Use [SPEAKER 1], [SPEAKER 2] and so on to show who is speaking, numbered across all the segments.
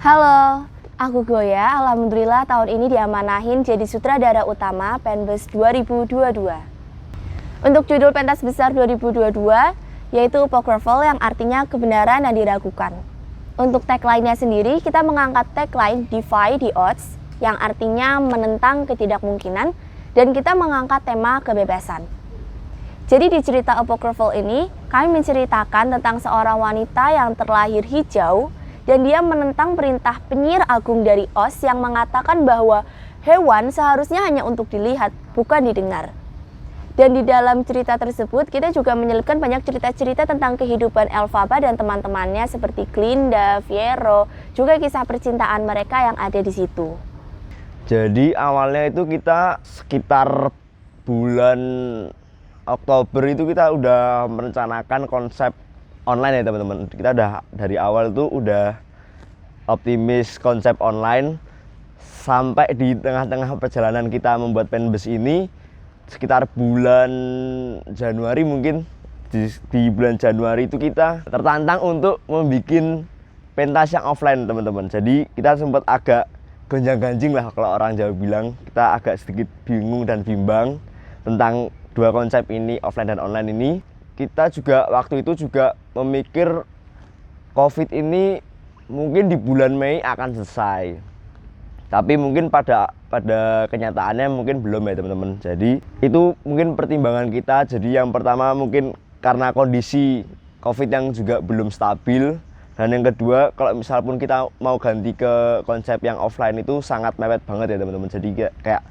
[SPEAKER 1] Halo, aku Goya. Alhamdulillah tahun ini diamanahin jadi sutradara utama Penbus 2022. Untuk judul pentas besar 2022 yaitu apocryphal yang artinya kebenaran yang diragukan. Untuk tagline-nya sendiri kita mengangkat tagline Defy the Odds yang artinya menentang ketidakmungkinan, dan kita mengangkat tema kebebasan. Jadi di cerita apocryphal ini kami menceritakan tentang seorang wanita yang terlahir hijau dan dia menentang perintah penyihir agung dari Oz yang mengatakan bahwa hewan seharusnya hanya untuk dilihat, bukan didengar. Dan di dalam cerita tersebut kita juga menyelipkan banyak cerita-cerita tentang kehidupan Elphaba dan teman-temannya seperti Glinda, Fiero, juga kisah percintaan mereka yang ada di situ.
[SPEAKER 2] Jadi awalnya itu kita sekitar bulan Oktober itu kita udah merencanakan konsep online ya teman-teman. Kita udah dari awal tuh udah optimis konsep online, sampai di tengah-tengah perjalanan kita membuat Penbus ini sekitar bulan Januari mungkin. Di bulan Januari itu kita tertantang untuk membuat pentas yang offline teman-teman. Jadi kita sempat agak gonjang-ganjing lah kalau orang Jawa bilang. Kita agak sedikit bingung dan bimbang tentang dua konsep ini, offline dan online ini. Kita juga waktu itu juga memikir COVID ini mungkin di bulan Mei akan selesai, tapi mungkin pada kenyataannya mungkin belum ya teman-teman. Jadi itu mungkin pertimbangan kita. Jadi yang pertama mungkin karena kondisi COVID yang juga belum stabil, dan yang kedua kalau misal pun kita mau ganti ke konsep yang offline itu sangat mepet banget ya teman-teman. Jadi kayak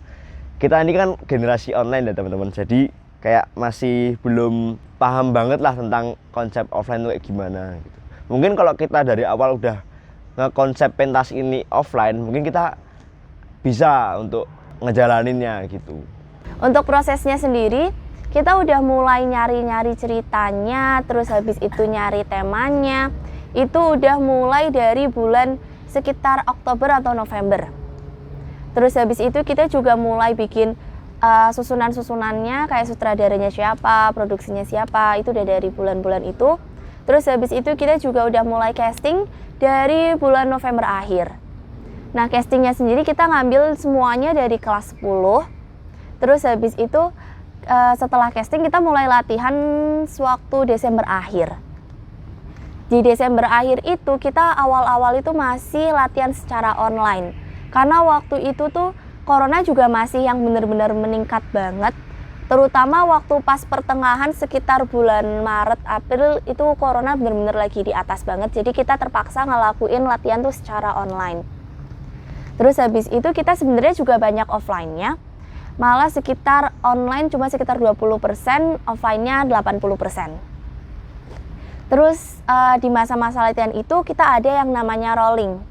[SPEAKER 2] kita ini kan generasi online ya teman-teman, jadi kayak masih belum paham banget lah tentang konsep offline itu kayak gimana gitu. Mungkin kalau kita dari awal udah ngekonsep pentas ini offline, mungkin kita bisa untuk ngejalaninnya gitu.
[SPEAKER 1] Untuk prosesnya sendiri, kita udah mulai nyari-nyari ceritanya, terus habis itu nyari temanya. Itu udah mulai dari bulan sekitar Oktober atau November. Terus habis itu kita juga mulai bikin susunan-susunannya, kayak sutradaranya siapa, produksinya siapa, itu udah dari bulan-bulan itu. Terus habis itu kita juga udah mulai casting dari bulan November akhir. Nah, castingnya sendiri kita ngambil semuanya dari kelas 10. Terus habis itu setelah casting kita mulai latihan sewaktu Desember akhir. Di Desember akhir itu kita awal-awal itu masih latihan secara online. Karena waktu itu tuh Corona juga masih yang benar-benar meningkat banget. Terutama waktu pas pertengahan sekitar bulan Maret, April itu Corona benar-benar lagi di atas banget. Jadi kita terpaksa ngelakuin latihan tuh secara online. Terus habis itu kita sebenarnya juga banyak offline-nya. Malah sekitar online cuma sekitar 20%, offline-nya 80%. Terus di masa-masa latihan itu kita ada yang namanya rolling.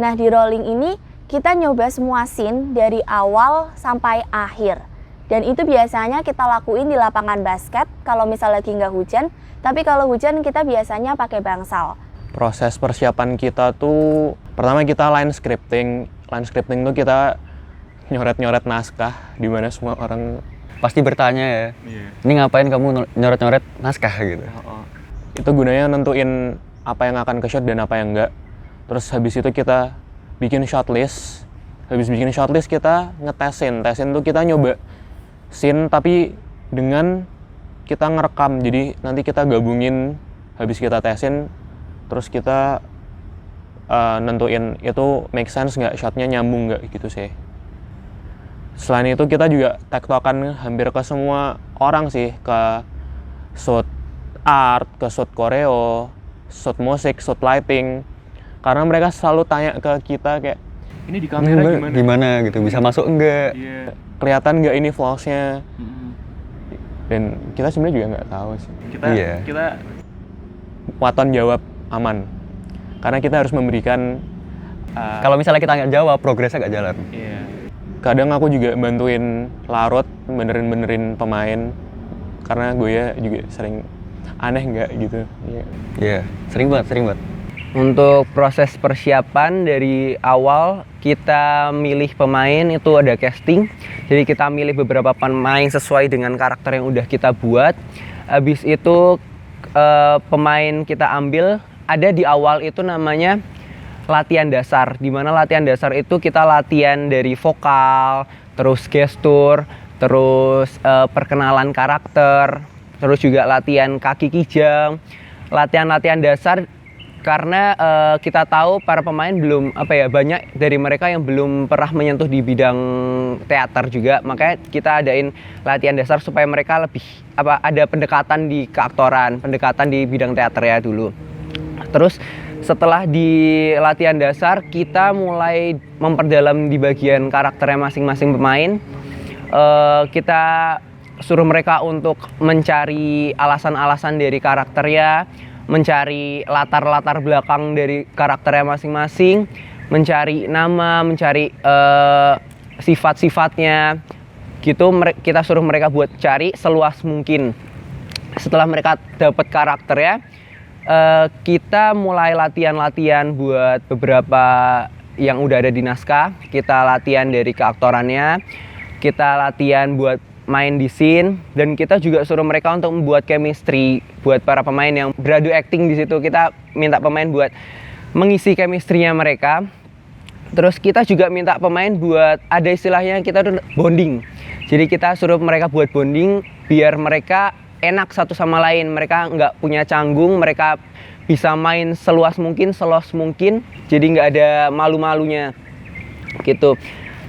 [SPEAKER 1] Nah, di rolling ini kita nyoba semua scene dari awal sampai akhir. Dan itu biasanya kita lakuin di lapangan basket kalau misal lagi nggak hujan. Tapi kalau hujan kita biasanya pakai bangsal.
[SPEAKER 3] Proses persiapan kita tuh, pertama kita line scripting. Line scripting tuh kita nyoret-nyoret naskah, di mana semua orang
[SPEAKER 4] pasti bertanya ya, ini ngapain kamu nyoret-nyoret naskah gitu.
[SPEAKER 3] Itu gunanya nentuin apa yang akan ke shot dan apa yang enggak. Terus habis itu kita bikin shortlist. Habis bikin shortlist kita ngetesin. Tesin tuh kita nyoba scene tapi dengan kita ngerekam. Jadi nanti kita gabungin habis kita tesin, terus kita nentuin itu make sense nggak, shotnya nyambung nggak gitu sih. Selain itu kita juga tektokan hampir ke semua orang sih, ke shoot art, ke shoot koreo, shoot musik, shoot lighting. Karena mereka selalu tanya ke kita kayak, ini di kamera
[SPEAKER 4] gimana gitu, bisa masuk enggak?
[SPEAKER 3] Iya. Kelihatan nggak ini vlogsnya? Dan kita sebenarnya juga nggak tahu sih. Kita waton jawab aman. Karena kita harus memberikan.
[SPEAKER 4] Kalau misalnya kita nggak jawab, progresnya nggak jalan.
[SPEAKER 3] Iya. Kadang aku juga bantuin Larut benerin pemain. Karena Goya juga sering aneh nggak gitu.
[SPEAKER 4] Iya, sering banget.
[SPEAKER 5] Untuk proses persiapan dari awal kita milih pemain itu ada casting. Jadi kita milih beberapa pemain sesuai dengan karakter yang udah kita buat. Habis itu pemain kita ambil ada di awal itu namanya latihan dasar, di mana latihan dasar itu kita latihan dari vokal, terus gestur, terus perkenalan karakter, terus juga latihan kaki kijang, latihan-latihan dasar. Karena kita tahu para pemain belum banyak dari mereka yang belum pernah menyentuh di bidang teater juga, makanya kita adain latihan dasar supaya mereka lebih ada pendekatan di keaktoran, pendekatan di bidang teater ya dulu. Terus setelah di latihan dasar kita mulai memperdalam di bagian karakternya masing-masing pemain. Kita suruh mereka untuk mencari alasan-alasan dari karakternya, mencari latar-latar belakang dari karakternya masing-masing, mencari nama, mencari sifat-sifatnya gitu. Kita suruh mereka buat cari seluas mungkin. Setelah mereka dapat karakternya, kita mulai latihan-latihan buat beberapa yang udah ada di naskah. Kita latihan dari keaktorannya, kita latihan buat main di scene, dan kita juga suruh mereka untuk membuat chemistry buat para pemain yang beradu acting di situ. Kita minta pemain buat mengisi chemistry-nya mereka. Terus kita juga minta pemain buat ada istilahnya kita tuh bonding. Jadi kita suruh mereka buat bonding biar mereka enak satu sama lain. Mereka nggak punya canggung, mereka bisa main seluas mungkin, selos mungkin. Jadi nggak ada malu-malunya gitu.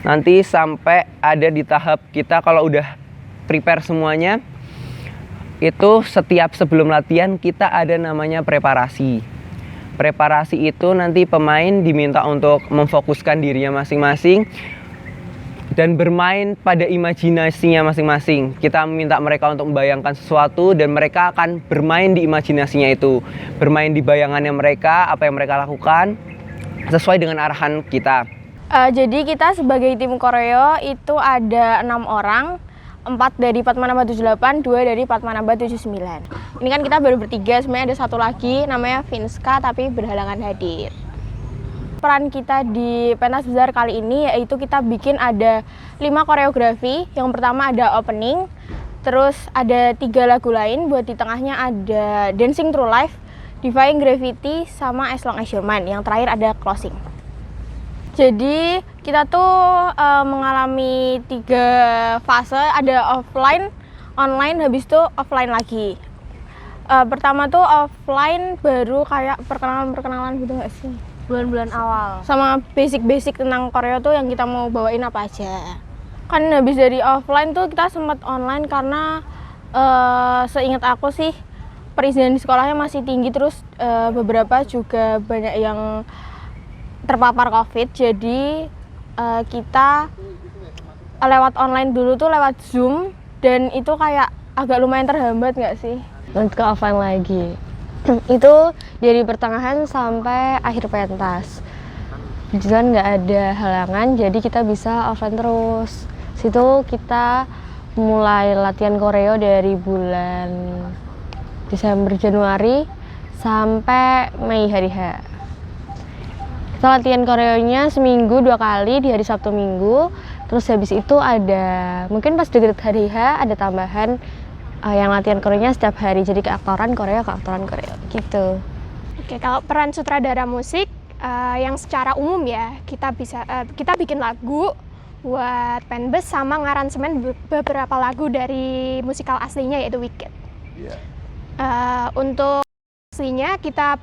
[SPEAKER 5] Nanti sampai ada di tahap kita kalau udah prepare semuanya, itu setiap sebelum latihan kita ada namanya preparasi. Preparasi itu nanti pemain diminta untuk memfokuskan dirinya masing-masing dan bermain pada imajinasinya masing-masing. Kita minta mereka untuk membayangkan sesuatu dan mereka akan bermain di imajinasinya itu. Bermain di bayangannya mereka, apa yang mereka lakukan sesuai dengan arahan kita.
[SPEAKER 1] Jadi kita sebagai tim koreo itu ada 6 orang, 4 dari Padmanaba 78, 2 dari Padmanaba 79. Ini kan kita baru bertiga, sebenarnya ada satu lagi namanya Vinska tapi berhalangan hadir. Peran kita di pentas besar kali ini yaitu kita bikin ada 5 koreografi. Yang pertama ada opening, terus ada 3 lagu lain, buat di tengahnya ada Dancing Through Life, Defying Gravity, sama As Long As You're Mine. Yang terakhir ada closing. Jadi kita tuh mengalami 3 fase, ada offline, online, habis itu offline lagi. Pertama tuh offline baru kayak perkenalan gitu nggak sih?
[SPEAKER 6] Bulan-bulan awal.
[SPEAKER 1] Sama basic-basic tentang koreo tuh yang kita mau bawain apa aja. Kan habis dari offline tuh kita sempat online karena seingat aku sih perizinan di sekolahnya masih tinggi, terus beberapa juga banyak yang terpapar COVID, jadi kita lewat online dulu tuh lewat Zoom, dan itu kayak agak lumayan terhambat nggak sih?
[SPEAKER 6] Lanjut ke offline lagi. Itu dari pertengahan sampai akhir pentas. Puji Tuhan nggak ada halangan, jadi kita bisa offline terus. Situ kita mulai latihan koreo dari bulan Desember Januari sampai Mei hari H. Kita latihan koreonya seminggu 2 kali di hari Sabtu Minggu. Terus habis itu ada, mungkin pas deket hari H ada tambahan yang latihan koreonya setiap hari. Jadi keaktoran koreo gitu.
[SPEAKER 7] Oke, kalau peran sutradara musik yang secara umum ya, kita bikin lagu buat penbes sama ngaransemen beberapa lagu dari musikal aslinya yaitu Wicked. Untuk aslinya kita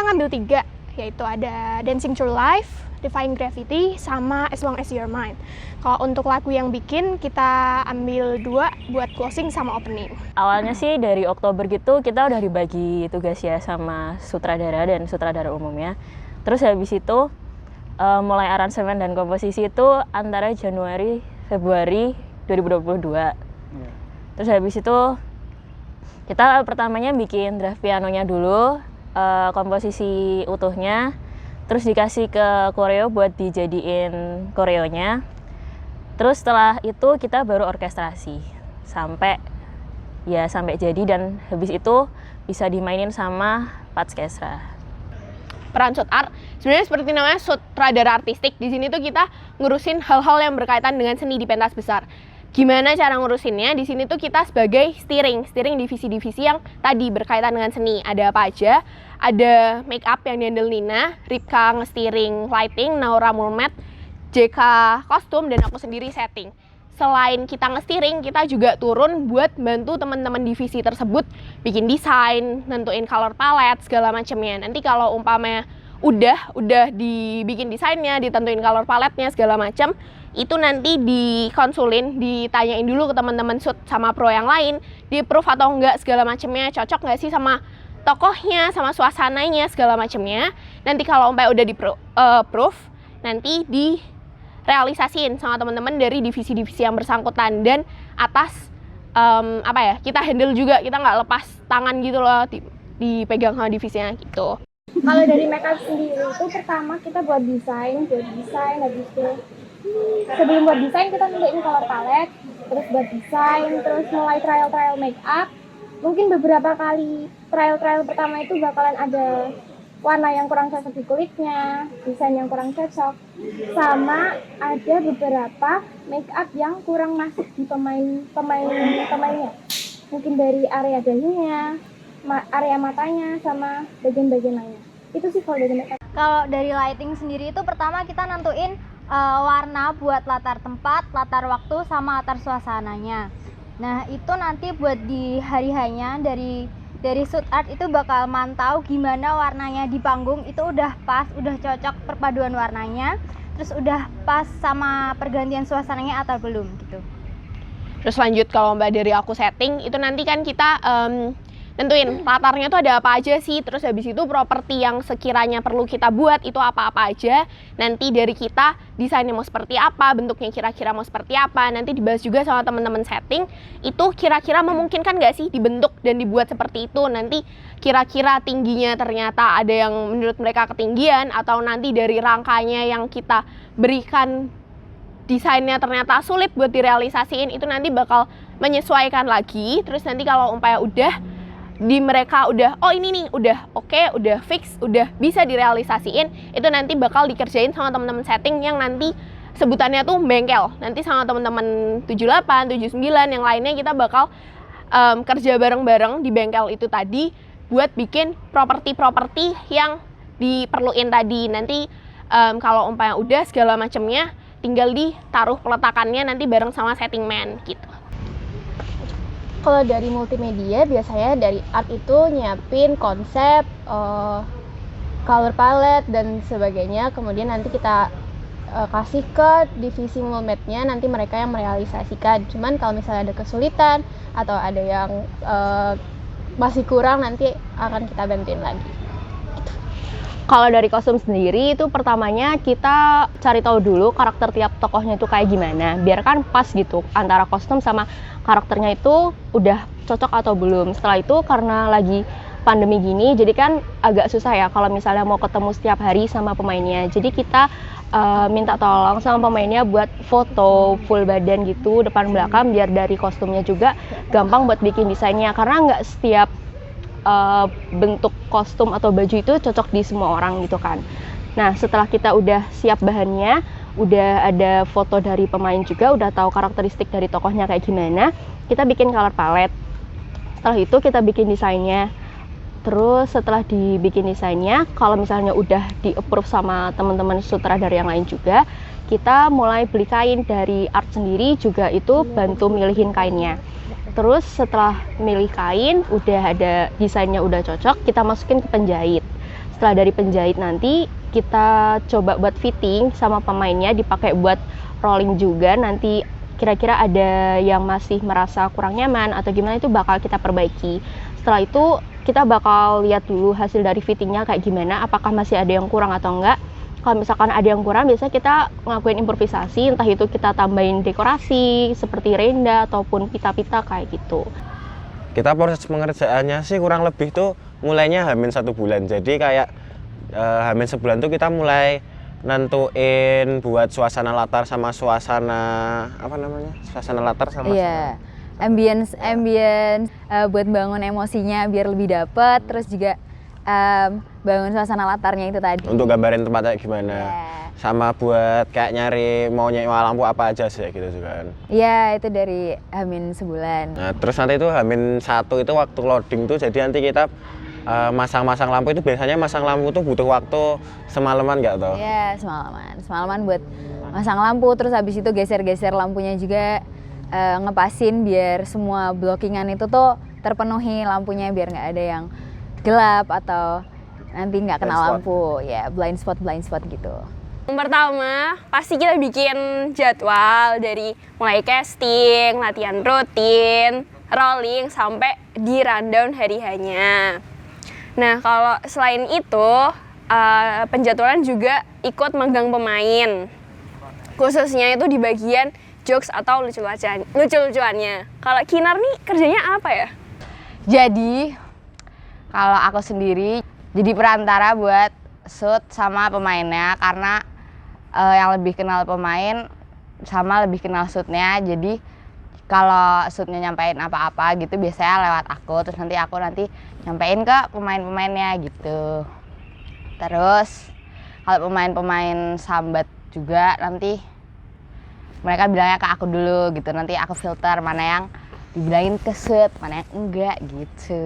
[SPEAKER 7] ngambil 3, yaitu ada Dancing Through Life, Defying Gravity, sama As Long As You're Mine. Kalau untuk lagu yang bikin, kita ambil 2 buat closing sama opening.
[SPEAKER 6] Awalnya sih dari Oktober gitu kita udah dibagi tugas ya sama sutradara dan sutradara umumnya. Terus habis itu mulai aransemen dan komposisi itu antara Januari Februari 2022. Terus habis itu kita pertamanya bikin draft pianonya dulu, komposisi utuhnya, terus dikasih ke koreo buat dijadiin koreonya. Terus setelah itu kita baru orkestrasi sampai jadi, dan habis itu bisa dimainin sama Patskesra.
[SPEAKER 8] Peran Sut Art sebenarnya seperti namanya sutradara artistik. Di sini tuh kita ngurusin hal-hal yang berkaitan dengan seni di pentas besar. Gimana cara ngurusinnya? Di sini tuh kita sebagai steering divisi-divisi yang tadi berkaitan dengan seni. Ada apa aja? Ada make up yang dihandle Nina, Ripka nge-steering lighting, Naura mulmet, JK kostum, dan aku sendiri setting. Selain kita nge-steering, kita juga turun buat bantu teman-teman divisi tersebut bikin desain, nentuin color palette, segala macamnya. Nanti kalau umpamanya udah dibikin desainnya, ditentuin color palette-nya segala macam, itu nanti dikonsulin, ditanyain dulu ke teman-teman shoot sama pro yang lain, di approve atau enggak segala macamnya, cocok nggak sih sama tokohnya, sama suasananya segala macamnya. Nanti kalau umpamanya udah di approve, nanti direalisasiin sama teman-teman dari divisi-divisi yang bersangkutan, dan atas kita handle juga, kita nggak lepas tangan gitu loh, dipegang sama divisinya gitu.
[SPEAKER 9] Kalau dari makeup sendiri itu pertama kita buat desain habis itu sebelum buat desain kita nentuin color palette, terus buat desain, terus mulai trial makeup. Mungkin beberapa kali trial pertama itu bakalan ada warna yang kurang cocok di kulitnya, desain yang kurang cocok, sama ada beberapa makeup yang kurang masuk di pemainnya. Mungkin dari area dahinya, area matanya, sama bagian-bagian lainnya. Itu sih kalau dari makeup.
[SPEAKER 10] Kalau dari lighting sendiri itu pertama kita nentuin warna buat latar tempat, latar waktu, sama latar suasananya. Nah itu nanti buat di hari-harinya dari shoot art itu bakal mantau gimana warnanya di panggung itu udah pas, udah cocok perpaduan warnanya, terus udah pas sama pergantian suasananya atau belum gitu.
[SPEAKER 8] Terus lanjut kalau Mbak dari aku setting, itu nanti kan kita tentuin latarnya tuh ada apa aja sih, terus habis itu properti yang sekiranya perlu kita buat itu apa-apa aja, nanti dari kita desainnya mau seperti apa, bentuknya kira-kira mau seperti apa, nanti dibahas juga sama teman-teman setting, itu kira-kira memungkinkan nggak sih dibentuk dan dibuat seperti itu, nanti kira-kira tingginya ternyata ada yang menurut mereka ketinggian, atau nanti dari rangkanya yang kita berikan desainnya ternyata sulit buat direalisasiin, itu nanti bakal menyesuaikan lagi. Terus nanti kalau umpamanya udah di mereka udah, oh ini nih udah oke, udah fix, udah bisa direalisasiin, itu nanti bakal dikerjain sama teman-teman setting yang nanti sebutannya tuh bengkel. Nanti sama teman-teman 78, 79 yang lainnya kita bakal kerja bareng-bareng di bengkel itu tadi buat bikin properti-properti yang diperluin tadi. Nanti kalau umpamanya udah segala macamnya tinggal ditaruh peletakannya nanti bareng sama setting man gitu.
[SPEAKER 11] Kalau dari multimedia biasanya dari art itu nyiapin konsep, color palette dan sebagainya, kemudian nanti kita kasih ke divisi mulmetnya, nanti mereka yang merealisasikan. Cuman kalau misalnya ada kesulitan atau ada yang masih kurang, nanti akan kita bantuin lagi.
[SPEAKER 6] Kalau dari kostum sendiri itu pertamanya kita cari tahu dulu karakter tiap tokohnya itu kayak gimana, biar kan pas gitu antara kostum sama karakternya itu udah cocok atau belum. Setelah itu karena lagi pandemi gini, jadi kan agak susah ya kalau misalnya mau ketemu setiap hari sama pemainnya. Jadi kita minta tolong sama pemainnya buat foto full badan gitu depan belakang, biar dari kostumnya juga gampang buat bikin desainnya, karena nggak setiap bentuk kostum atau baju itu cocok di semua orang gitu kan. Nah setelah kita udah siap bahannya, udah ada foto dari pemain juga, udah tahu karakteristik dari tokohnya kayak gimana, kita bikin color palette. Setelah itu kita bikin desainnya. Terus setelah dibikin desainnya, kalau misalnya udah di-approve sama teman-teman sutradara yang lain juga, kita mulai beli kain dari art sendiri juga, itu bantu milihin kainnya. Terus setelah milih kain, udah ada desainnya udah cocok, kita masukin ke penjahit. Setelah dari penjahit nanti kita coba buat fitting sama pemainnya, dipakai buat rolling juga. Nanti kira-kira ada yang masih merasa kurang nyaman atau gimana, itu bakal kita perbaiki. Setelah itu kita bakal lihat dulu hasil dari fittingnya kayak gimana, apakah masih ada yang kurang atau enggak. Kalau misalkan ada yang kurang, biasanya kita ngelakuin improvisasi, entah itu kita tambahin dekorasi seperti renda ataupun pita-pita kayak gitu.
[SPEAKER 12] Kita proses pengerjaannya sih kurang lebih tuh mulainya H-1 bulan. Jadi kayak H-1 bulan tuh kita mulai nentuin buat suasana latar sama suasana suasana latar sama
[SPEAKER 13] ambience buat bangun emosinya biar lebih dapet. Terus juga bangun suasana latarnya itu tadi.
[SPEAKER 12] Untuk gambarin tempatnya gimana. Sama buat kayak nyari mau nyewa lampu apa aja sih gitu juga kan.
[SPEAKER 13] Iya, itu dari Hamin sebulan.
[SPEAKER 12] Nah, terus nanti itu Hamin 1 itu waktu loading tuh, jadi nanti kita masang-masang lampu itu biasanya masang lampu tuh butuh waktu semalaman nggak toh?
[SPEAKER 13] Iya, semalaman buat masang lampu, terus habis itu geser-geser lampunya juga, ngepasin biar semua blockingan itu tuh terpenuhi lampunya, biar nggak ada yang gelap atau nanti nggak kena lampu. Ya, blind spot gitu.
[SPEAKER 14] Yang pertama, pasti kita bikin jadwal dari mulai casting, latihan rutin, rolling, sampai di rundown hari hanya. Nah, kalau selain itu, penjadwalan juga ikut megang pemain. Khususnya itu di bagian jokes atau lucu-lucuannya. Kalau Kinar nih kerjanya apa ya?
[SPEAKER 15] Jadi, kalau aku sendiri jadi perantara buat shoot sama pemainnya, karena yang lebih kenal pemain sama lebih kenal shootnya. Jadi kalau shootnya nyampein apa-apa gitu biasanya lewat aku, terus nanti aku nyampein ke pemain-pemainnya gitu. Terus kalau pemain-pemain sambat juga nanti mereka bilangnya ke aku dulu gitu, nanti aku filter mana yang dibilangin ke shoot, mana yang enggak gitu.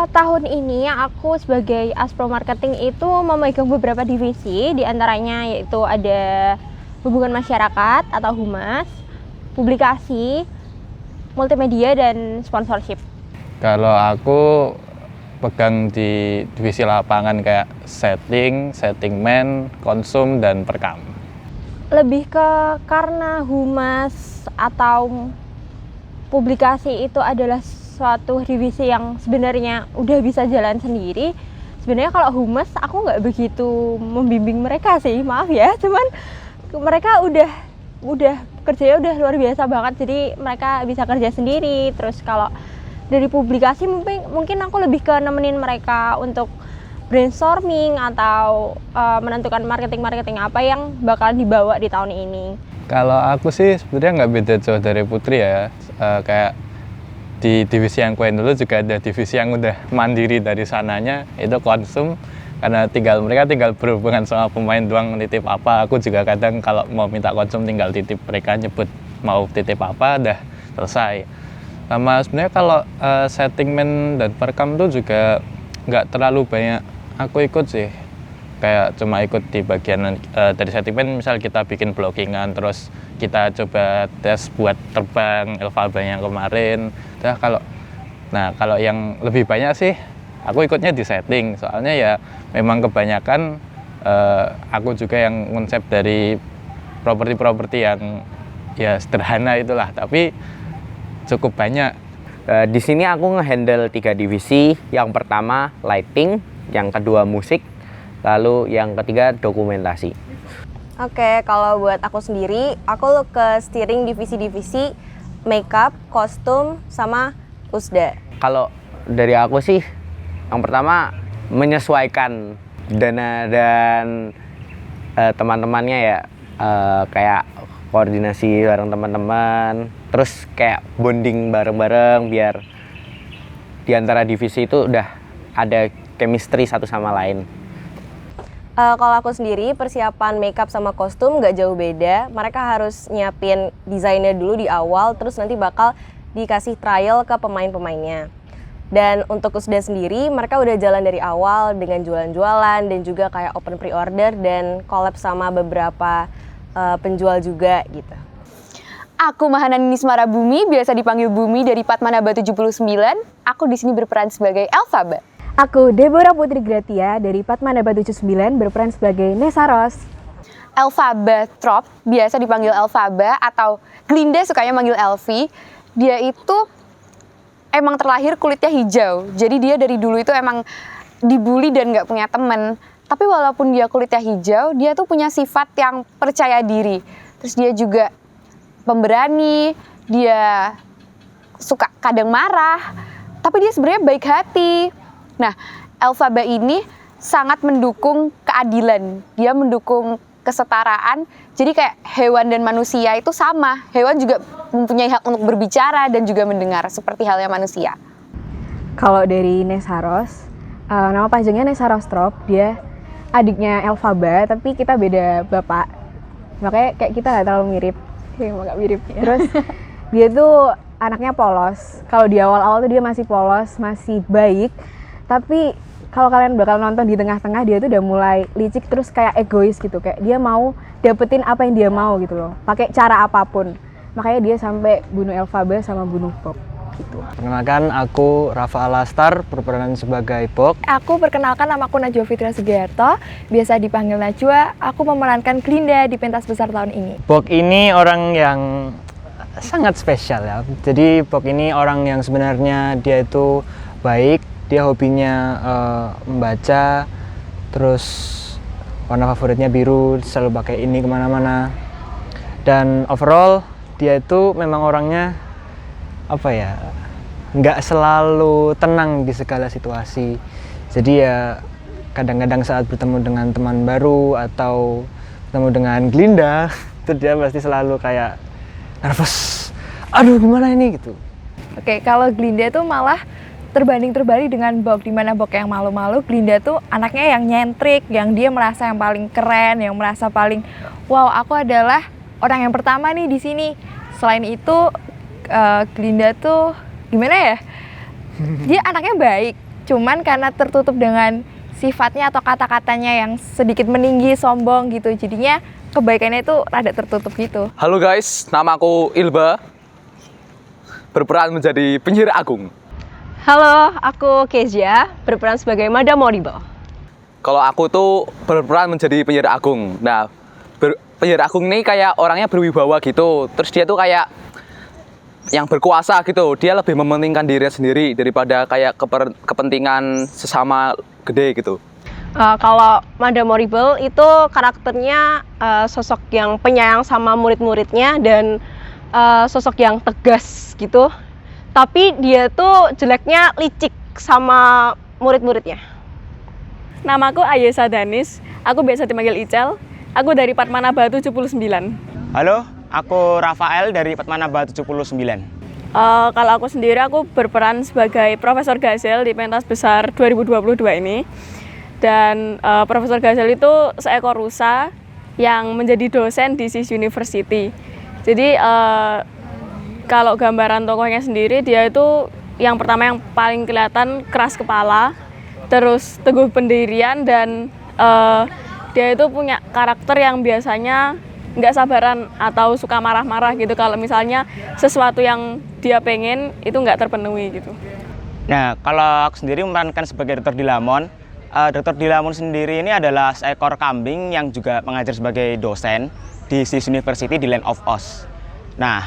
[SPEAKER 7] Tahun ini aku sebagai Aspro Marketing itu memegang beberapa divisi, diantaranya yaitu ada hubungan masyarakat atau humas, publikasi, multimedia, dan sponsorship.
[SPEAKER 16] Kalau aku pegang di divisi lapangan kayak setting man, konsum, dan perkam.
[SPEAKER 7] Lebih ke karena humas atau publikasi itu adalah suatu divisi yang sebenarnya udah bisa jalan sendiri. Sebenarnya kalau humas aku nggak begitu membimbing mereka sih, maaf ya. Cuman mereka udah kerjanya udah luar biasa banget, jadi mereka bisa kerja sendiri. Terus kalau dari publikasi mungkin aku lebih ke nemenin mereka untuk brainstorming atau menentukan marketing apa yang bakal dibawa di tahun ini.
[SPEAKER 16] Kalau aku sih sebenarnya nggak beda jauh dari Putri ya. Kayak di divisi yang lain dulu juga ada divisi yang udah mandiri dari sananya, itu konsum, karena mereka tinggal berhubungan sama pemain doang, nitip apa. Aku juga kadang kalau mau minta konsum tinggal titip, mereka nyebut mau titip apa, udah selesai. Sama sebenarnya kalau setting man dan perkam tuh juga nggak terlalu banyak aku ikut sih, kayak cuma ikut di bagian dari setting man, misal kita bikin blockingan, terus kita coba tes buat terbang Elphaba yang kemarin. Kalau yang lebih banyak sih aku ikutnya di setting, soalnya ya memang kebanyakan aku juga yang konsep dari properti yang ya sederhana itulah, tapi cukup banyak.
[SPEAKER 5] Di sini aku ngehandle 3 divisi. Yang pertama lighting, yang kedua musik, lalu yang ketiga dokumentasi.
[SPEAKER 1] Oke, kalau buat aku sendiri, aku ke steering divisi-divisi makeup, kostum, sama USDA.
[SPEAKER 5] Kalau dari aku sih, yang pertama menyesuaikan dana dan teman-temannya ya, kayak koordinasi bareng teman-teman, terus kayak bonding bareng-bareng biar di antara divisi itu udah ada chemistry satu sama lain.
[SPEAKER 1] Kalau aku sendiri, persiapan makeup sama kostum nggak jauh beda. Mereka harus nyiapin desainnya dulu di awal, terus nanti bakal dikasih trial ke pemain-pemainnya. Dan untuk USDA sendiri, mereka udah jalan dari awal dengan jualan-jualan dan juga kayak open pre-order dan collab sama beberapa penjual juga gitu.
[SPEAKER 17] Aku Mahanani Nismara Bumi, biasa dipanggil Bumi dari Padmanaba 79. Aku di sini berperan sebagai Elphaba.
[SPEAKER 18] Aku Deborah Putri Gratia dari Padmanaba 79 berperan sebagai Nessa Ros.
[SPEAKER 17] Elphaba Trop, biasa dipanggil Elphaba, atau Glinda sukanya manggil Elvi. Dia itu emang terlahir kulitnya hijau, jadi dia dari dulu itu emang dibully dan nggak punya temen. Tapi walaupun dia kulitnya hijau, dia tuh punya sifat yang percaya diri. Terus dia juga pemberani, dia suka kadang marah, tapi dia sebenarnya baik hati. Nah, Elphaba ini sangat mendukung keadilan, dia mendukung kesetaraan. Jadi kayak hewan dan manusia itu sama. Hewan juga mempunyai hak untuk berbicara dan juga mendengar seperti halnya manusia.
[SPEAKER 18] Kalau dari Nessa Ros, Nama panjangnya Nessa Rostrop. Dia adiknya Elphaba, tapi kita beda bapak. Makanya kayak kita nggak terlalu mirip. Nggak mirip. Terus dia tuh anaknya polos. Kalau di awal-awal tuh dia masih polos, masih baik. Tapi kalau kalian bakal nonton di tengah-tengah, dia tuh udah mulai licik, terus kayak egois gitu. Kayak dia mau dapetin apa yang dia mau gitu loh, pakai cara apapun. Makanya dia sampai bunuh Elphaba sama bunuh Bob gitu.
[SPEAKER 19] Perkenalkan, aku Rafa Alastar, berperan sebagai Bob.
[SPEAKER 20] Aku perkenalkan, namaku Najwa Fitria Sugiharto, biasa dipanggil Najwa. Aku memerankan Glinda di pentas besar tahun ini.
[SPEAKER 19] Bob ini orang yang sangat spesial ya. Jadi Bob ini orang yang sebenarnya dia itu baik, dia hobinya membaca, terus warna favoritnya biru, selalu pakai ini kemana-mana. Dan overall dia itu memang orangnya nggak selalu tenang di segala situasi. Jadi ya kadang-kadang saat bertemu dengan teman baru atau bertemu dengan Glinda itu dia pasti selalu kayak nervous, aduh gimana ini gitu.
[SPEAKER 20] Oke, kalau Glinda tuh malah terbanding-terbalik dengan Bok, dimana Bok yang malu-malu, Glinda tuh anaknya yang nyentrik, yang dia merasa yang paling keren, yang merasa paling wow, aku adalah orang yang pertama nih di sini. Selain itu Glinda tuh gimana ya? Dia anaknya baik, cuman karena tertutup dengan sifatnya atau kata-katanya yang sedikit meninggi, sombong gitu, jadinya kebaikannya itu rada tertutup gitu.
[SPEAKER 21] Halo guys, nama aku Ilba, berperan menjadi penyihir agung.
[SPEAKER 22] Halo, aku Kezia, berperan sebagai Madam Moribel.
[SPEAKER 21] Kalau aku tuh berperan menjadi penyihir agung. Nah, penyihir agung ini kayak orangnya berwibawa gitu. Terus dia tuh kayak yang berkuasa gitu. Dia lebih mementingkan dirinya sendiri daripada kayak kepentingan sesama gede gitu.
[SPEAKER 22] Kalau Madam Moribel itu karakternya sosok yang penyayang sama murid-muridnya dan sosok yang tegas gitu. Tapi dia tuh jeleknya licik sama murid-muridnya.
[SPEAKER 23] Namaku Ayesa Danis, aku biasa dipanggil Icel. Aku dari Padmanaba 79.
[SPEAKER 24] Halo, aku Rafael dari Padmanaba 79.
[SPEAKER 23] Kalau aku sendiri, aku berperan sebagai Profesor Gazel di pentas besar 2022 ini. Dan Profesor Gazel itu seekor rusa yang menjadi dosen di Sis University. Jadi kalau gambaran tokohnya sendiri, dia itu yang pertama yang paling kelihatan keras kepala, terus teguh pendirian, dan dia itu punya karakter yang biasanya nggak sabaran atau suka marah-marah gitu kalau misalnya sesuatu yang dia pengen itu nggak terpenuhi gitu.
[SPEAKER 24] Nah, kalau aku sendiri memerankan sebagai Dr. Dilamon. Dr. Dilamon sendiri ini adalah seekor kambing yang juga mengajar sebagai dosen di Sis University di Land of Oz. Nah,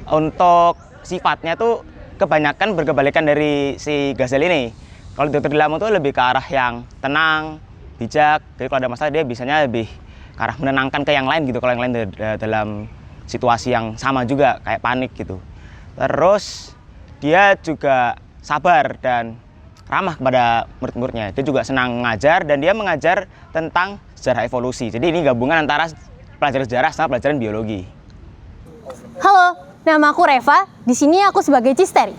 [SPEAKER 24] untuk sifatnya tuh kebanyakan berkebalikan dari si Gazel ini. Kalau Dr. Dilamon tuh lebih ke arah yang tenang, bijak. Jadi kalau ada masalah dia bisanya lebih ke arah menenangkan ke yang lain gitu. Kalau yang lain dalam situasi yang sama juga kayak panik gitu. Terus dia juga sabar dan ramah kepada murid-muridnya. Dia juga senang mengajar dan dia mengajar tentang sejarah evolusi. Jadi ini gabungan antara pelajaran sejarah sama pelajaran biologi.
[SPEAKER 25] Halo, nama aku Reva. Di sini aku sebagai Cisteri.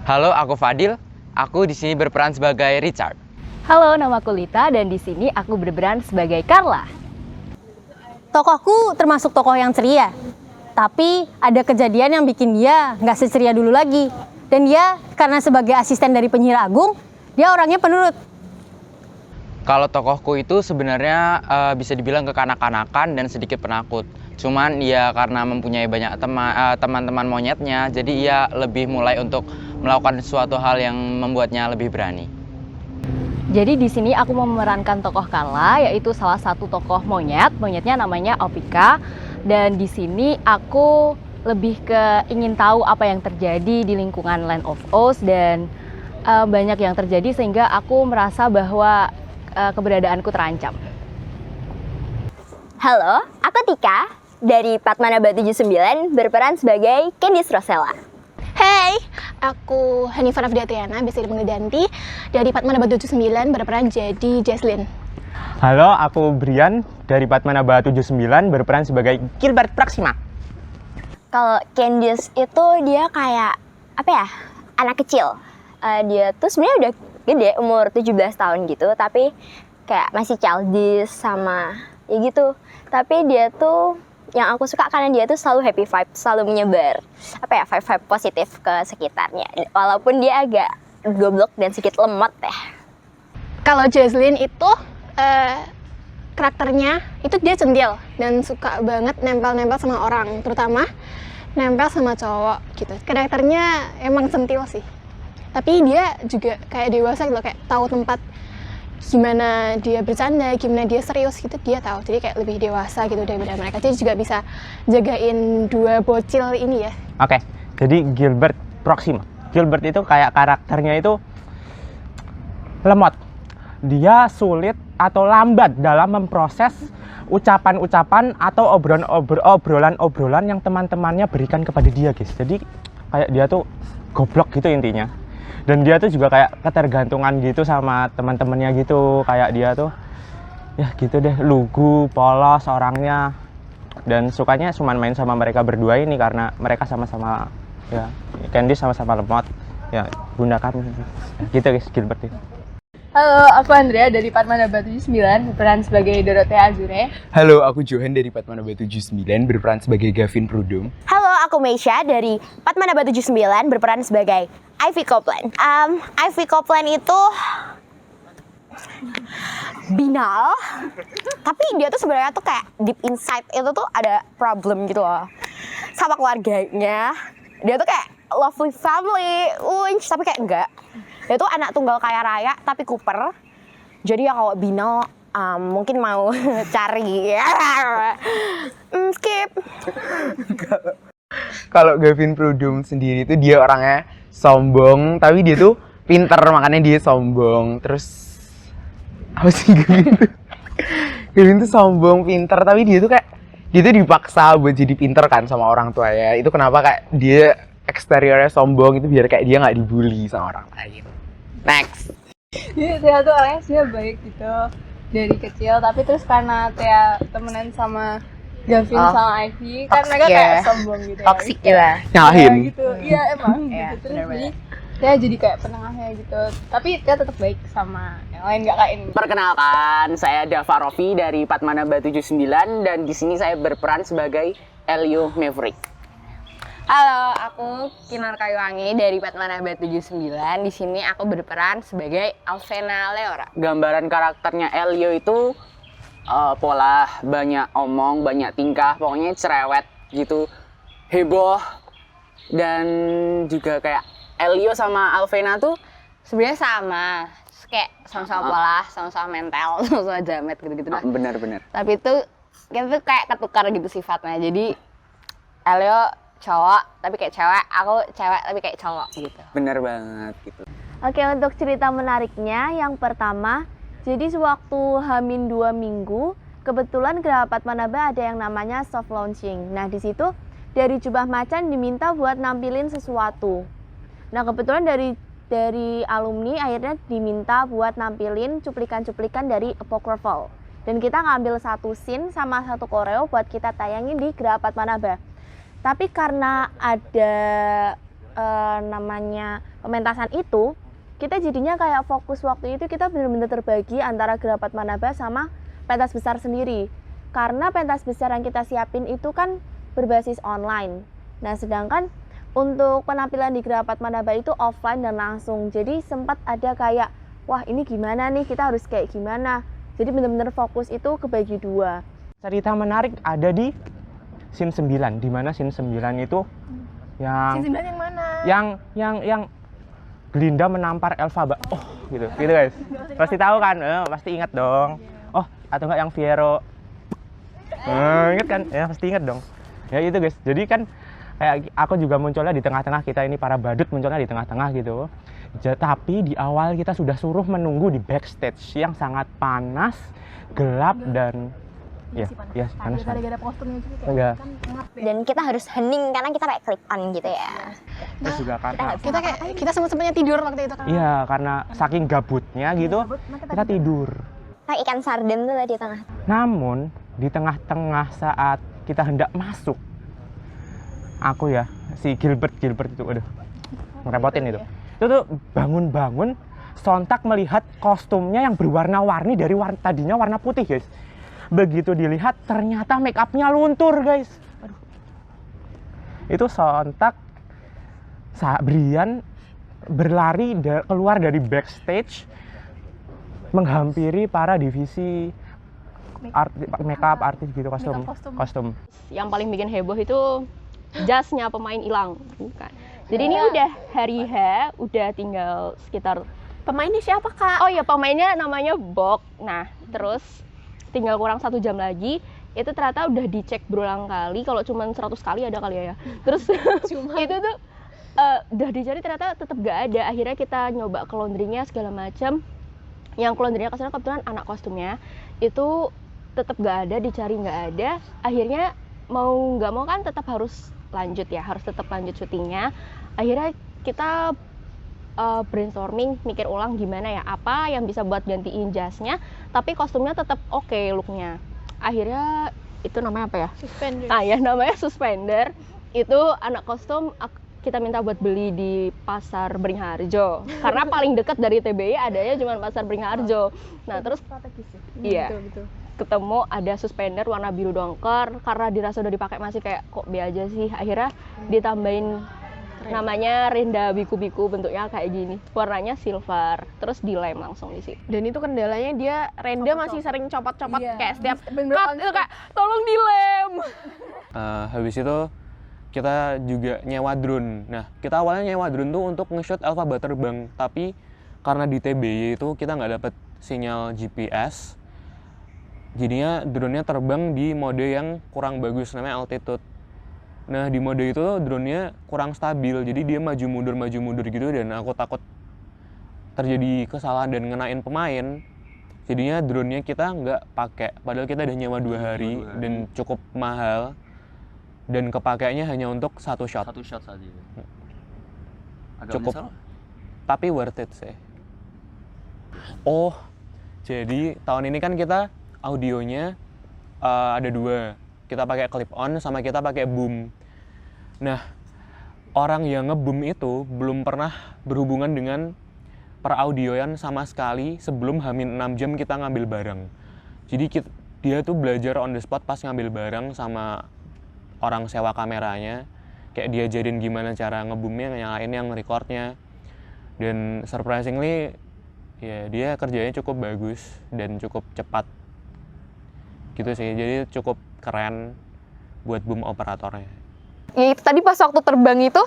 [SPEAKER 26] Halo, aku Fadil. Aku di sini berperan sebagai Richard.
[SPEAKER 27] Halo, nama aku Lita dan di sini aku berperan sebagai Carla.
[SPEAKER 25] Tokohku termasuk tokoh yang ceria. Tapi ada kejadian yang bikin dia nggak seceria dulu lagi. Dan dia karena sebagai asisten dari penyihir agung, dia orangnya penurut.
[SPEAKER 26] Kalau tokohku itu sebenarnya bisa dibilang kekanak-kanakan dan sedikit penakut. Cuman ya karena mempunyai banyak teman-teman monyetnya, jadi ia lebih mulai untuk melakukan suatu hal yang membuatnya lebih berani.
[SPEAKER 27] Jadi di sini aku memerankan tokoh Carla, yaitu salah satu tokoh monyet. Monyetnya namanya Opika. Dan di sini aku lebih ke ingin tahu apa yang terjadi di lingkungan Land of Oz dan banyak yang terjadi sehingga aku merasa bahwa keberadaanku terancam.
[SPEAKER 28] Halo, aku Tika dari Padmanaba 79 berperan sebagai Candice Rosella.
[SPEAKER 7] Hey, aku Hanifah Rafdiatiana, biasa dipanggil Danti, dari Padmanaba 79 berperan jadi Jesslyn.
[SPEAKER 24] Halo, aku Brian dari Padmanaba 79 berperan sebagai Gilbert Praxima.
[SPEAKER 28] Kalau Candice itu dia kayak apa ya, anak kecil. Dia tuh sebenarnya udah gede, umur 17 tahun gitu, tapi kayak masih childish sama ya gitu. Tapi dia tuh yang aku suka karena dia tuh selalu happy vibe, selalu menyebar vibe positif ke sekitarnya. Walaupun dia agak goblok dan sedikit lemot ya.
[SPEAKER 7] Kalau Jaslyn itu karakternya itu dia centil dan suka banget nempel-nempel sama orang, terutama nempel sama cowok gitu. Karakternya emang centil sih. Tapi dia juga kayak dewasa gitu, kayak tahu tempat gimana dia bercanda, gimana dia serius gitu, dia tahu. Jadi kayak lebih dewasa gitu daripada mereka. Jadi juga bisa jagain dua bocil ini ya.
[SPEAKER 24] Oke, jadi Gilbert Proxima. Gilbert itu kayak karakternya itu lemot. Dia sulit atau lambat dalam memproses ucapan-ucapan atau obrolan-obrolan yang teman-temannya berikan kepada dia, guys. Jadi kayak dia tuh goblok gitu intinya. Dan dia tuh juga kayak ketergantungan gitu sama teman-temannya gitu. Kayak dia tuh ya gitu deh, lugu, polos orangnya. Dan sukanya cuma main sama mereka berdua ini karena mereka sama-sama ya Candice sama-sama lemot. Ya, Bunda kami. Gitu guys, Gilbert itu.
[SPEAKER 20] Halo, aku Andrea dari Padmanaba 79 berperan sebagai Dorothea Azure.
[SPEAKER 2] Halo, aku Johan dari Padmanaba 79 berperan sebagai Gavin Prudhomme.
[SPEAKER 28] Halo, aku Meisha dari Padmanaba 79 berperan sebagai Ivy Copeland. Ivy Copeland itu binal, tapi dia tuh sebenarnya tuh kayak deep inside itu tuh ada problem gitu loh sama keluarganya. Dia tuh kayak lovely family, tapi kayak enggak. Dia tuh anak tunggal kaya raya tapi Cooper. Jadi ya kalau binal mungkin mau cari skip.
[SPEAKER 2] Kalau Gavin Prudhomme sendiri itu dia orangnya sombong, tapi dia tuh pinter, makanya dia sombong. Terus apa sih Gavin tuh? Gavin tuh sombong, pinter, tapi dia tuh dipaksa buat jadi pinter kan sama orang tua ya. Itu kenapa kayak dia eksteriornya sombong itu biar kayak dia nggak dibully sama orang lain. Next.
[SPEAKER 20] Jadi Tia tuh orangnya sebenarnya baik gitu dari kecil, tapi terus karena Tia temenan sama Gavin sama Ivy, kan mereka kayak sombong gitu ya.
[SPEAKER 28] Toxic juga.
[SPEAKER 2] Nyalahin.
[SPEAKER 20] Ya, gitu. Iya emang gitu. Terus jadi Tia jadi kayak penengahnya gitu. Tapi Tia tetap baik sama yang lain, nggak kayak ini.
[SPEAKER 3] Perkenalkan, saya Dava Rofi dari Padmanaba 79 dan di sini saya berperan sebagai Elio Maverick.
[SPEAKER 15] Halo, aku Kinar Kayuwangi dari Padmanaba 79. Di sini aku berperan sebagai Alvena Leora.
[SPEAKER 3] Gambaran karakternya Elio itu pola, banyak omong, banyak tingkah, pokoknya cerewet gitu, heboh. Dan juga kayak Elio sama Alvena tuh
[SPEAKER 15] sebenarnya sama, kayak sama-sama pola, sama-sama mental, sama-sama jamet gitu-gitu.
[SPEAKER 3] Benar-benar.
[SPEAKER 15] Tapi itu kita tuh kayak ketukar gitu sifatnya. Jadi Elio cowok tapi kayak cewek, aku cewek tapi kayak cowok gitu.
[SPEAKER 3] Bener banget gitu.
[SPEAKER 1] Oke, untuk cerita menariknya yang pertama, jadi sewaktu H-2 minggu, kebetulan Geraha Padmanaba ada yang namanya soft launching. Nah, di situ dari Jubah Macan diminta buat nampilin sesuatu. Nah, kebetulan dari alumni akhirnya diminta buat nampilin cuplikan-cuplikan dari Apocryphal. Dan kita ngambil satu scene sama satu koreo buat kita tayangin di Geraha Padmanaba. Tapi karena ada namanya pementasan itu, kita jadinya kayak fokus waktu itu kita benar-benar terbagi antara Geraha Padmanaba sama pentas besar sendiri. Karena pentas besar yang kita siapin itu kan berbasis online. Nah, sedangkan untuk penampilan di Geraha Padmanaba itu offline dan langsung. Jadi sempat ada kayak, wah ini gimana nih, kita harus kayak gimana. Jadi benar-benar fokus itu kebagi dua.
[SPEAKER 24] Cerita menarik ada di scene 9, di mana scene 9 itu yang
[SPEAKER 7] Scene 9 yang mana?
[SPEAKER 24] Yang Glinda menampar Elphaba. Oh, gitu guys. Pasti tahu kan? Pasti ingat dong. Oh, atau enggak yang Fiero. Ingat kan? Ya, pasti ingat dong. Ya itu guys. Jadi kan kayak aku juga munculnya di tengah-tengah, kita ini para badut munculnya di tengah-tengah gitu. Tapi di awal kita sudah suruh menunggu di backstage yang sangat panas, gelap dan ya panas.
[SPEAKER 7] Gara-gara posternya juga kayak
[SPEAKER 24] Enggak.
[SPEAKER 7] kan ngap ya.
[SPEAKER 28] Dan kita harus hening karena kita kayak clip on gitu ya.
[SPEAKER 24] Terus juga karena
[SPEAKER 7] Kita sempet-sempetnya tidur waktu itu kan.
[SPEAKER 24] iya, karena saking gabutnya gitu, kita tidur.
[SPEAKER 28] Kayak ikan sarden tuh tadi di tengah.
[SPEAKER 24] Namun di tengah-tengah saat kita hendak masuk, aku ya si Gilbert itu, aduh, ngerepotin itu. Itu tuh bangun-bangun
[SPEAKER 4] sontak melihat kostumnya yang berwarna-warni dari tadinya warna putih, guys. Begitu dilihat ternyata make upnya luntur, guys. Aduh. Itu sontak Brian berlari keluar dari backstage menghampiri para divisi makeup artis gitu, kostum.
[SPEAKER 22] Yang paling bikin heboh itu jasnya pemain hilang. Jadi ini udah hari H, udah tinggal sekitar.
[SPEAKER 28] Pemainnya siapa, Kak?
[SPEAKER 22] Oh ya, pemainnya namanya Bok. Nah, terus tinggal kurang 1 jam lagi. Itu ternyata udah dicek berulang kali. Kalau cuma 100 kali ada kali ya. Terus itu tuh udah dicari ternyata tetap gak ada. Akhirnya kita nyoba ke laundry-nya segala macam. Yang ke laundry-nya kesana kebetulan anak kostumnya itu tetap gak ada, dicari nggak ada. Akhirnya mau nggak mau kan tetap harus lanjut ya, harus tetap lanjut syutingnya. Akhirnya kita brainstorming, mikir ulang gimana ya, apa yang bisa buat gantiin jasnya tapi kostumnya tetap oke looknya. Akhirnya itu namanya apa ya?
[SPEAKER 7] Suspender.
[SPEAKER 22] Nah ya, namanya suspender. Itu anak kostum kita minta buat beli di pasar Beringharjo karena paling dekat dari TBI adanya cuma pasar Beringharjo. Nah terus iya, betul. Ketemu ada suspender warna biru dongker, karena dirasa udah dipakai masih kayak kok B aja sih. Akhirnya ditambahin namanya Renda Biku-Biku, bentuknya kayak gini, warnanya silver, terus dilem langsung di situ.
[SPEAKER 28] Dan itu kendalanya dia Renda masih sering copot-copot kayak setiap cut itu kayak
[SPEAKER 22] tolong dilem.
[SPEAKER 4] Habis itu kita juga nyewa drone. Nah, kita awalnya nyewa drone tuh untuk nge-shoot Elphaba terbang, tapi karena di TBY itu kita nggak dapet sinyal GPS, jadinya drone-nya terbang di mode yang kurang bagus, namanya altitude. Nah, di mode itu drone-nya kurang stabil, jadi dia maju mundur gitu, dan aku takut terjadi kesalahan dan ngenain pemain. Jadinya drone-nya kita nggak pakai, padahal kita udah nyewa 2 hari dan cukup mahal. Dan kepakainya hanya untuk 1 shot.
[SPEAKER 6] 1 shot saja. Agak
[SPEAKER 4] Cukup.
[SPEAKER 6] menyesal?
[SPEAKER 4] Tapi worth it sih. Oh, jadi tahun ini kan kita audionya ada 2. Kita pakai clip on sama kita pakai boom. Nah, orang yang nge-boom itu belum pernah berhubungan dengan peraudioan sama sekali sebelum hamin 6 jam kita ngambil barang. Jadi dia tuh belajar on the spot pas ngambil barang sama orang sewa kameranya, kayak diajarin gimana cara nge-boomnya, nyalain yang recordnya. Dan surprisingly ya dia kerjanya cukup bagus dan cukup cepat gitu sih, jadi cukup keren buat boom operatornya.
[SPEAKER 17] Ya itu tadi pas waktu terbang itu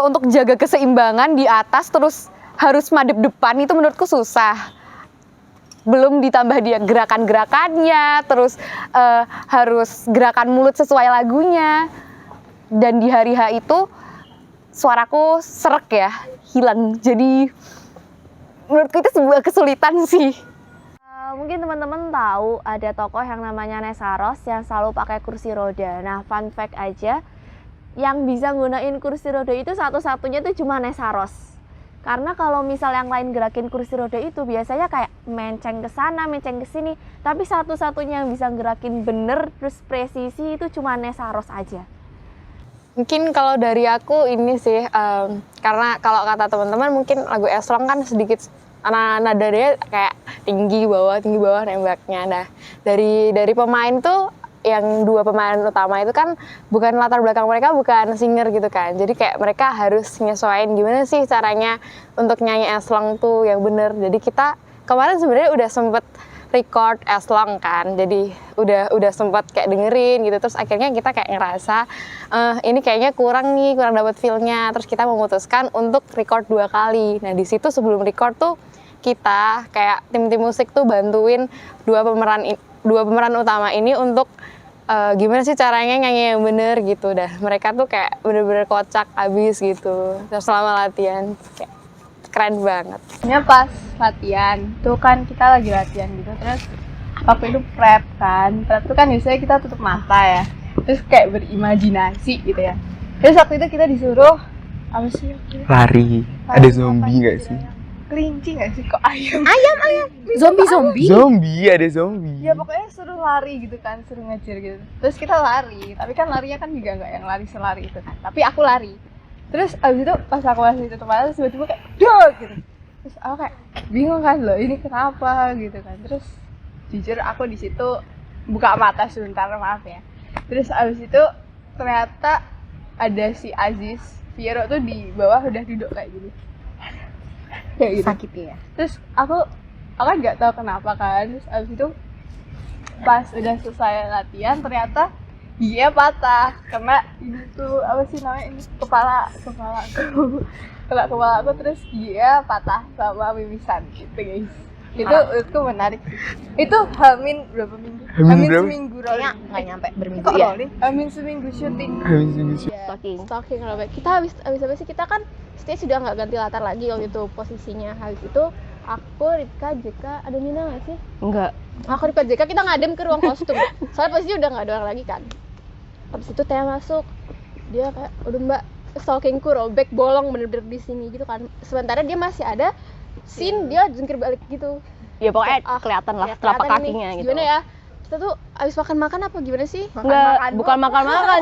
[SPEAKER 17] untuk jaga keseimbangan di atas terus harus madep depan itu menurutku susah. Belum ditambah dia gerakan-gerakannya, terus harus gerakan mulut sesuai lagunya. Dan di hari H itu suaraku serek ya, hilang. Jadi menurutku itu sebuah kesulitan sih.
[SPEAKER 1] Mungkin teman-teman tahu ada tokoh yang namanya Nessa Ross yang selalu pakai kursi roda. Nah, fun fact aja, yang bisa gunain kursi roda itu satu-satunya itu cuma Nessa Ross. Karena kalau misal yang lain gerakin kursi roda itu biasanya kayak menceng ke sana, menceng ke sini. Tapi satu-satunya yang bisa gerakin bener terus presisi itu cuma Nessa Ross aja.
[SPEAKER 15] Mungkin kalau dari aku ini sih, karena kalau kata teman-teman mungkin lagu Eslong kan sedikit nada dia kayak tinggi bawah nembaknya. Nah dari pemain tuh yang 2 pemain utama itu kan bukan latar belakang mereka bukan singer gitu kan, jadi kayak mereka harus nyesuaiin gimana sih caranya untuk nyanyi Eslong tuh yang bener. Jadi kita kemarin sebenarnya udah sempet record Eslong kan, jadi udah sempet kayak dengerin gitu, terus akhirnya kita kayak ngerasa ini kayaknya kurang dapet feel-nya, terus kita memutuskan untuk record 2 kali. Nah di situ sebelum record tuh kita kayak tim musik tuh bantuin dua pemeran utama ini untuk gimana sih caranya nyanyi yang bener gitu. Dah mereka tuh kayak bener-bener kocak abis gitu selama latihan, kayak keren banget.
[SPEAKER 18] Pas latihan tuh kan kita lagi latihan gitu, terus apa itu prep tuh kan biasanya kita tutup mata ya, terus kayak berimajinasi gitu ya. Terus waktu itu kita disuruh apa sih?
[SPEAKER 2] Lari. Ada zombie nggak sih?
[SPEAKER 18] Kelinci nggak sih? Kok ayam?
[SPEAKER 2] Zombie, ada zombie.
[SPEAKER 18] Ya pokoknya suruh lari gitu kan, suruh ngejar gitu. Terus kita lari, tapi kan larinya kan juga nggak yang lari selari itu kan. Tapi aku lari. Terus abis itu pas aku masih tutup mata, tiba-tiba kayak dog gitu. Terus aku kayak bingung kan loh ini kenapa gitu kan. Terus jujur aku di situ buka mata sebentar, maaf ya. Terus abis itu ternyata ada si Aziz Piero tuh di bawah udah duduk kayak gini. Kayak gitu.
[SPEAKER 28] Sakit ya.
[SPEAKER 18] Terus aku kan nggak tahu kenapa kan. Terus abis itu pas udah selesai latihan ternyata giginya patah karena ini tuh apa sih namanya ini kepala aku terus giginya patah sama mimisan gitu guys. Itu menarik sih. Itu Hamin berapa minggu? Hamin seminggu rolling.
[SPEAKER 28] Nggak nyampe berminggu.
[SPEAKER 18] Kok
[SPEAKER 28] Ya.
[SPEAKER 18] rolling? Hamin seminggu syuting.
[SPEAKER 7] Stalking robek. Kita habis apa sih, kita kan stage sudah nggak ganti latar lagi waktu itu posisinya. Habis itu aku, Ripka, Jeka, ada Nina nggak sih?
[SPEAKER 28] Enggak.
[SPEAKER 7] Aku, Ripka, Jeka, kita ngadem ke ruang kostum. Soalnya posisinya udah nggak ada orang lagi kan. Habis itu Tia masuk, dia kayak udah mbak stalkingku robek bolong bener-bener di sini gitu kan. Sementara dia masih ada scene dia jungkir balik gitu.
[SPEAKER 28] Ya pokoknya kelihatan lah telapak
[SPEAKER 7] kelihatan
[SPEAKER 28] kakinya
[SPEAKER 7] nih.
[SPEAKER 28] gitu.
[SPEAKER 7] Gimana ya? Kita tuh abis makan-makan apa gimana sih?
[SPEAKER 28] Enggak, bukan makan-makan.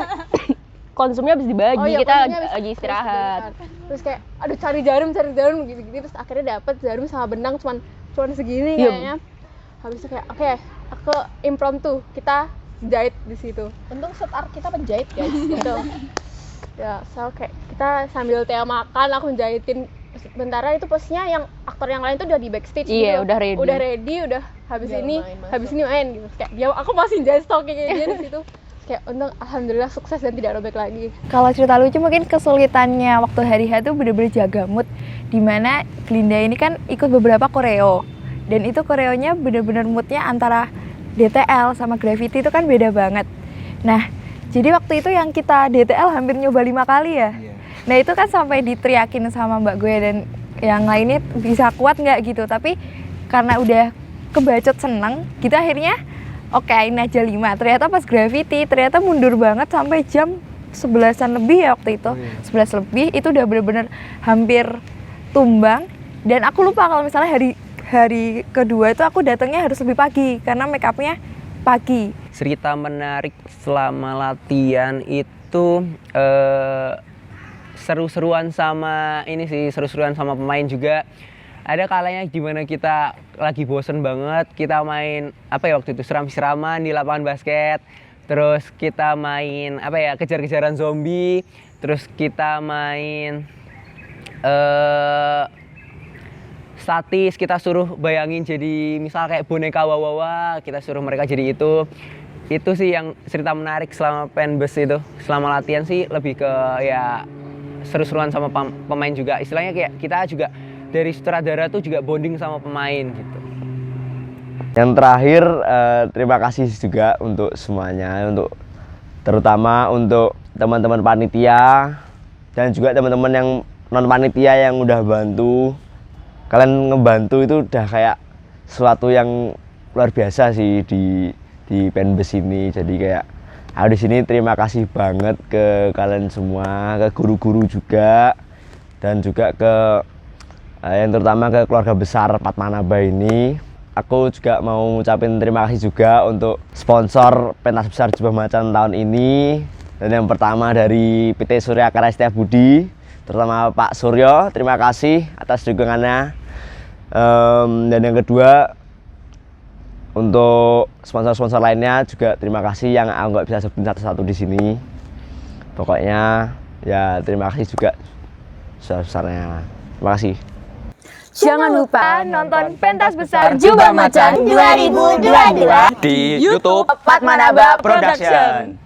[SPEAKER 28] Konsumnya habis dibagi,
[SPEAKER 7] Oh iya,
[SPEAKER 28] kita
[SPEAKER 7] konsumnya habis
[SPEAKER 28] lagi istirahat.
[SPEAKER 7] Terus kayak aduh cari jarum gitu-gitu, terus akhirnya dapet jarum sama benang cuman segini
[SPEAKER 28] Iya.
[SPEAKER 7] kayaknya. Habis itu kayak oke, aku impromptu, kita jahit di situ. Untung set art kita penjahit guys gitu. Ya, so kayak kita sambil Tia makan, aku jahitin. Sementara itu posisinya yang aktor yang lain tuh udah di backstage
[SPEAKER 28] Iya,
[SPEAKER 7] gitu.
[SPEAKER 28] udah ready.
[SPEAKER 7] Udah habis ini main gitu. Kayak dia aku masih jahit stalking kayak dia di situ. Kayak untung alhamdulillah sukses dan tidak robek lagi.
[SPEAKER 20] Kalau cerita lucu mungkin kesulitannya waktu hari H tuh bener-bener jaga mood, dimana Glinda ini kan ikut beberapa koreo, dan itu koreonya bener-bener moodnya antara DTL sama Gravity itu kan beda banget. Nah jadi waktu itu yang kita DTL hampir nyoba 5 kali ya. Nah itu kan sampai diteriakin sama mbak gue dan yang lainnya bisa kuat nggak gitu, tapi karena udah kebacot seneng gitu akhirnya okein aja 5. Ternyata pas Gravity ternyata mundur banget sampai jam 11-an lebih ya waktu itu. 11 lebih itu udah bener-bener hampir tumbang. Dan aku lupa kalau misalnya hari kedua itu aku datangnya harus lebih pagi karena make upnya pagi.
[SPEAKER 5] Cerita menarik selama latihan itu seru-seruan sama ini sih, seru-seruan sama pemain juga. Ada kalanya gimana kita lagi bosen banget, kita main apa ya waktu itu seram-seraman di lapangan basket. Terus kita main apa ya, kejar-kejaran zombie. Terus kita main statis, kita suruh bayangin jadi misal kayak boneka wawawa, kita suruh mereka jadi itu. Itu sih yang cerita menarik selama penbus itu. Selama latihan sih lebih ke ya seru-seruan sama pemain juga. Istilahnya kayak kita juga dari sutradara tuh juga bonding sama pemain gitu.
[SPEAKER 8] Yang terakhir terima kasih juga untuk semuanya, untuk terutama untuk teman-teman panitia dan juga teman-teman yang non panitia yang udah bantu. Kalian ngebantu itu udah kayak sesuatu yang luar biasa sih di penbus ini. Jadi kayak aku di sini terima kasih banget ke kalian semua, ke guru-guru juga, dan juga ke yang terutama ke keluarga besar Padmanaba ini. Aku juga mau ngucapin terima kasih juga untuk sponsor pentas besar Jubah Macan tahun ini. Dan yang pertama dari PT Surya Karya Setiabudi, terutama Pak Suryo, terima kasih atas dukungannya. Dan yang kedua untuk sponsor-sponsor lainnya juga terima kasih yang aku nggak bisa sebutin satu-satu di sini. Pokoknya ya terima kasih juga sebesar-besarnya. Terima kasih.
[SPEAKER 20] Jangan lupa nonton pentas besar
[SPEAKER 27] Jubah Macan 2022
[SPEAKER 21] di YouTube
[SPEAKER 20] Padmanaba Production.